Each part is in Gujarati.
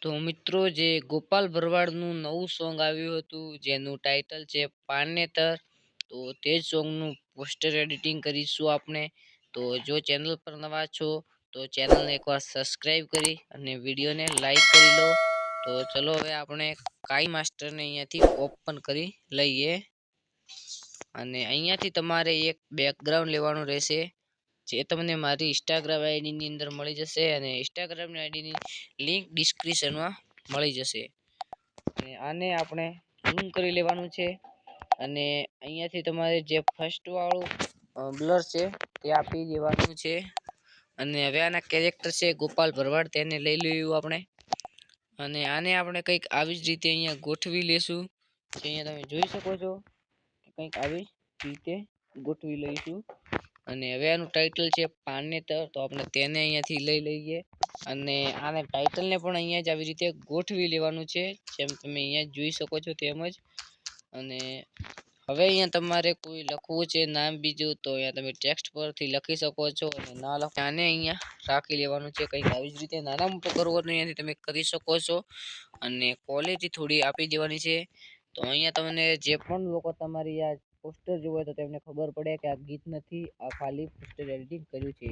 તો મિત્રો જે ગોપાલ ભરવાડનું નવું સોંગ આવ્યું હતું જેનું ટાઇટલ છે પાનેતર, તો તે જ સોંગનું પોસ્ટર એડિટિંગ કરીશું આપણે. તો જો ચેનલ પર નવા છો તો ચેનલને એકવાર સબસ્ક્રાઈબ કરી અને વિડીયોને લાઈક કરી લો. તો ચલો હવે આપણે કાઈ માસ્ટરને અહીંયાથી ઓપન કરી લઈએ અને અહીંયાથી તમારે એક બેકગ્રાઉન્ડ લેવાનું રહેશે જે તમને મારી ઇન્સ્ટાગ્રામ આઈડીની અંદર મળી જશે અને ઇન્સ્ટાગ્રામની આઈડીની લિંક ડિસ્ક્રિપ્શનમાં મળી જશે. અને આને આપણે ઝૂમ કરી લેવાનું છે અને અહીંયાથી તમારે જે ફર્સ્ટ વાળું બ્લર છે તે આપી દેવાનું છે. અને હવે આના કેરેક્ટર છે ગોપાલ ભરવાડ, તેને લઈ લઈએ આપણે અને આને આપણે કંઈક આવી જ રીતે અહીંયા ગોઠવી લેશું. જે અહીંયા તમે જોઈ શકો છો કંઈક આવી રીતે ગોઠવી લઈશું. અને હવે આનું ટાઇટલ છે પાનેતર, તો આપણે તેને અહીંયાથી લઈ લઈએ અને આને ટાઇટલને પણ અહીંયા જ આવી રીતે ગોઠવી લેવાનું છે જેમ તમે અહીંયા જોઈ શકો છો તેમજ. અને હવે અહીંયા તમારે કોઈ લખવું છે નામ બીજું તો અહીંયા તમે ટેક્સ્ટ પરથી લખી શકો છો અને ના લખો આને અહીંયા રાખી લેવાનું છે. કંઈક આવી જ રીતે નાના મોટો કરવાનું અહીંયાથી તમે કરી શકો છો અને ક્વોલિટી થોડી આપી દેવાની છે. તો અહીંયા તમને જે પણ લોકો તમારી આ પોસ્ટર જોવે તો તેમને ખબર પડે કે આ ગીત નથી, આ ખાલી પોસ્ટર એડિટિંગ કર્યું છે.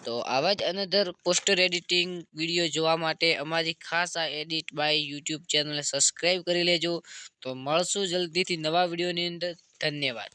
તો આવા જ અનધર પોસ્ટર એડિટિંગ વિડીયો જોવા માટે અમારી ખાસ આ એડિટ બાય યુટ્યુબ ચેનલને સબસ્ક્રાઈબ કરી લેજો. તો મળશું જલ્દીથી નવા વિડીયોની અંદર. ધન્યવાદ.